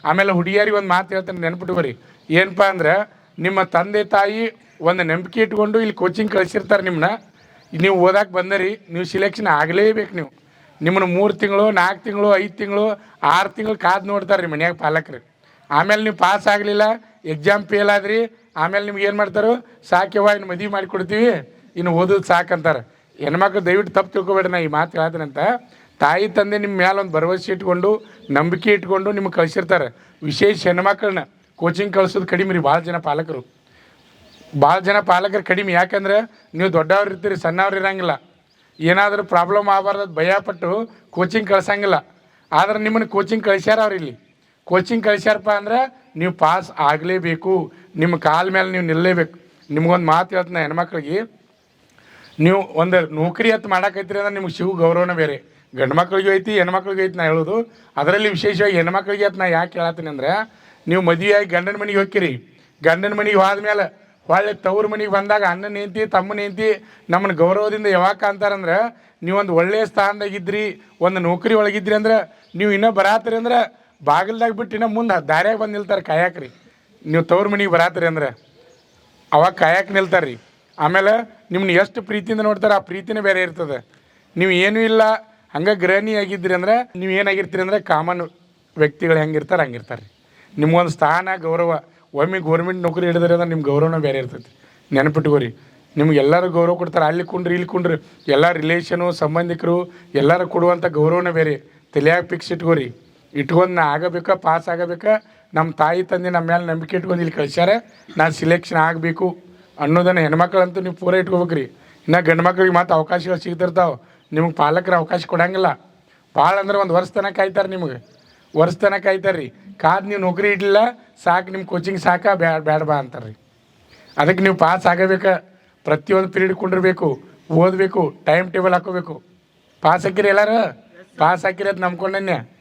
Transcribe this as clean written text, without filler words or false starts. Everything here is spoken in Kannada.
ಆಮೇಲೆ ಹುಡುಗಿಯರಿಗೆ ಒಂದು ಮಾತು ಹೇಳ್ತಾನೆ ನೆನ್ಪಿಟ್ಕೊರಿ. ಏನಪ್ಪ ಅಂದ್ರೆ ನಿಮ್ಮ ತಂದೆ ತಾಯಿ ಒಂದು ನಂಬಿಕೆ ಇಟ್ಕೊಂಡು ಇಲ್ಲಿ ಕೋಚಿಂಗ್ ಕಳಿಸಿರ್ತಾರೆ. ನಿಮ್ಮನ್ನ ನೀವು ಓದಕ್ಕೆ ಬಂದರಿ, ನೀವು ಸಿಲೆಕ್ಷನ್ ಆಗಲೇಬೇಕು. ನಿಮ್ಮನ್ನು 3 ತಿಂಗಳು 4 ತಿಂಗಳು 5 ತಿಂಗಳು 6 ತಿಂಗಳು ಕಾದು ನೋಡ್ತಾರೆ ರೀ ಮನ್ಯಾಗ ಪಾಲಕರು. ಆಮೇಲೆ ನೀವು ಪಾಸ್ ಆಗಲಿಲ್ಲ, ಎಕ್ಸಾಮ್ ಫೇಲ್ ಆದ್ರಿ, ಆಮೇಲೆ ನಿಮ್ಗೆ ಏನು ಮಾಡ್ತಾರೆ, ಸಾಕ್ಯವ ಇನ್ನು ಮದುವೆ ಮಾಡಿಕೊಡ್ತೀವಿ, ಇನ್ನು ಓದೋದು ಸಾಕಂತಾರೆ. ಹೆಣ್ಮಕ್ಳು ದಯವಿಟ್ಟು ತಪ್ಪು ತಿಳ್ಕೊಬೇಡ್ರಿ. ನಾ ಈ ಮಾತು ಹೇಳ್ತೀನಂತ. ತಾಯಿ ತಂದೆ ನಿಮ್ಮ ಮೇಲೆ ಒಂದು ಭರವಸೆ ಇಟ್ಕೊಂಡು ನಂಬಿಕೆ ಇಟ್ಕೊಂಡು ನಿಮ್ಗೆ ಕಳಿಸಿರ್ತಾರೆ. ವಿಶೇಷ ಹೆಣ್ಮಕ್ಳನ್ನ ಕೋಚಿಂಗ್ ಕಳ್ಸೋದು ಕಡಿಮೆ ರೀ. ಭಾಳ ಜನ ಪಾಲಕರು ಕಡಿಮೆ. ಯಾಕಂದ್ರೆ ನೀವು ದೊಡ್ಡವ್ರು ಇರ್ತೀರಿ, ಸಣ್ಣವ್ರು ಇರೋಂಗಿಲ್ಲ. ಏನಾದರೂ ಪ್ರಾಬ್ಲಮ್ ಆಗಬಾರ್ದು ಭಯಪಟ್ಟು ಕೋಚಿಂಗ್ ಕಳ್ಸಂಗಿಲ್ಲ. ಆದ್ರೆ ನಿಮ್ಮನ್ನು ಕೋಚಿಂಗ್ ಕಳಿಸ್ಯಾರ. ಅವ್ರು ಇಲ್ಲಿ ಕೋಚಿಂಗ್ ಕಳಿಸ್ಯಾರಪ್ಪ ಅಂದ್ರೆ ನೀವು ಪಾಸ್ ಆಗಲೇಬೇಕು. ನಿಮ್ಮ ಕಾಲ ಮೇಲೆ ನೀವು ನಿಲ್ಲಲೇಬೇಕು. ನಿಮ್ಗೊಂದು ಮಾತು ಹೇಳ್ತೀನಿ, ಹೆಣ್ಮಕ್ಳಿಗೆ ನೀವು ಒಂದು ನೌಕರಿ ಹತ್ತು ಮಾಡಾಕೈತ್ರಿ ಅಂದ್ರೆ ನಿಮ್ಗೆ ಶಿವ ಗೌರವನ ಬೇರೆ. ಗಂಡು ಮಕ್ಳಿಗೂ ಐತಿ, ಹೆಣ್ಮಕ್ಳಿಗೂ ಐತಿ. ನಾ ಹೇಳೋದು ಅದರಲ್ಲಿ ವಿಶೇಷವಾಗಿ ಹೆಣ್ಮಕ್ಳಿಗೆ ಅಂತ ನಾ ಯಾಕೆ ಹೇಳತ್ತೀನಿ ಅಂದ್ರೆ, ನೀವು ಮದುವೆಯಾಗಿ ಗಂಡನ ಮನೆಗೆ ಹೋಗ್ತೀರಿ. ಗಂಡನ ಮನೆಗೆ ಹೋದ್ಮೇಲೆ ಹೊಳ್ಳಿ ತವ್ರ ಮನೆಗೆ ಬಂದಾಗ ಅಣ್ಣನ ಹೆಂಡ್ತಿ ತಮ್ಮನ ಹೆಂಡ್ತಿ ನಮ್ಮನ್ನು ಗೌರವದಿಂದ ಯಾವಾಗ ಅಂತಾರಂದ್ರೆ, ನೀವೊಂದು ಒಳ್ಳೆಯ ಸ್ಥಾನದಾಗಿದ್ರಿ, ಒಂದು ನೌಕರಿ ಒಳಗಿದ್ರಿ ಅಂದ್ರೆ, ನೀವು ಇನ್ನೂ ಬರಾತ್ರಿ ಅಂದ್ರೆ ಬಾಗಿಲ್ದಾಗ ಬಿಟ್ಟು ಇನ್ನೂ ಮುಂದೆ ದಾರ್ಯಾಗ ಬಂದು ನಿಲ್ತಾರೆ ಕಾಯಕ್ರಿ. ನೀವು ತವ್ರ ಮನೆಗೆ ಬರಾತ್ರಿ ಅಂದ್ರೆ ಅವಾಗ ಕಾಯಕ್ಕೆ ನಿಲ್ತಾರೆ ರೀ. ಆಮೇಲೆ ನಿಮ್ಮನ್ನ ಎಷ್ಟು ಪ್ರೀತಿಯಿಂದ ನೋಡ್ತಾರೆ, ಆ ಪ್ರೀತಿನೇ ಬೇರೆ ಇರ್ತದೆ. ನೀವು ಏನೂ ಇಲ್ಲ ಹಂಗೆ ಗೃಹಿಣಿ ಆಗಿದ್ರಿ ಅಂದ್ರೆ ನೀವು ಏನಾಗಿರ್ತೀರಿ ಅಂದರೆ ಕಾಮನ್ ವ್ಯಕ್ತಿಗಳು ಹೆಂಗಿರ್ತಾರೆ ಹಂಗಿರ್ತಾರೆ ರೀ. ನಿಮ್ಗೊಂದು ಸ್ಥಾನ ಗೌರವ. ಒಮ್ಮೆ ಗೋರ್ಮೆಂಟ್ ನೌಕರಿ ಹಿಡಿದ್ರೆ ಅಂದ್ರೆ ನಿಮ್ಮ ಗೌರವನ ಬೇರೆ ಇರ್ತೈತಿ. ನೆನಪಿಟ್ಕೋರಿ. ನಿಮ್ಗೆ ಎಲ್ಲರೂ ಗೌರವ ಕೊಡ್ತಾರೆ. ಅಲ್ಲಿ ಕುಂಡ್ರಿ ಇಲ್ಲಿ ಕುಂಡ್ರಿ, ಎಲ್ಲ ರಿಲೇಷನು ಸಂಬಂಧಿಕರು ಎಲ್ಲರೂ ಕೊಡುವಂಥ ಗೌರವನ ಬೇರೆ. ತಲೆಯಾಗ ಫಿಕ್ಸ್ ಇಟ್ಕೋರಿ. ಇಟ್ಕೊಂಡು ನಾ ಆಗಬೇಕಾ, ಪಾಸ್ ಆಗಬೇಕಾ, ನಮ್ಮ ತಾಯಿ ತಂದೆ ನಮ್ಮ ಮೇಲೆ ನಂಬಿಕೆ ಇಟ್ಕೊಂಡು ಇಲ್ಲಿ ಕಳ್ಸ್ಯಾರ, ನಾನು ಸಿಲೆಕ್ಷನ್ ಆಗಬೇಕು ಅನ್ನೋದನ್ನು ಹೆಣ್ಮಕ್ಳಂತೂ ನೀವು ಪೂರ ಇಟ್ಕೋಬೇಕ್ರಿ. ಇನ್ನು ಗಂಡು ಮಕ್ಳಿಗೆ ಮಾತ್ರ ಅವಕಾಶಗಳು ಸಿಗ್ತಿರ್ತಾವೆ. ನಿಮಗೆ ಪಾಲಕರು ಅವಕಾಶ ಕೊಡೋಂಗಿಲ್ಲ. ಭಾಳ ಅಂದ್ರೆ ಒಂದು ವರ್ಷ ತನಕ ಕಾಯ್ತಾರೆ. ನಿಮಗೆ ವರ್ಷ ತನಕ ಕಾಯ್ತಾರೆ ರೀ. ಕಾದು ನೀವು ನೌಕರಿ ಇಡಲಿಲ್ಲ ಸಾಕು, ನಿಮ್ಮ ಕೋಚಿಂಗ್ ಸಾಕ, ಬ್ಯಾಡ ಬಾ ಅಂತಾರೆ ರೀ. ಅದಕ್ಕೆ ನೀವು ಪಾಸ್ ಆಗಬೇಕು. ಪ್ರತಿಯೊಂದು ಪೀರಿಯಡ್ ಕುಂಡಿರ್ಬೇಕು, ಓದಬೇಕು, ಟೈಮ್ ಟೇಬಲ್ ಹಾಕೋಬೇಕು. ಪಾಸ್ ಹಾಕಿರಿ ಎಲ್ಲರೂ? ಪಾಸ್ ಹಾಕಿರಿ ಅಂತ ನಂಬ್ಕೊಂಡನ್ಯ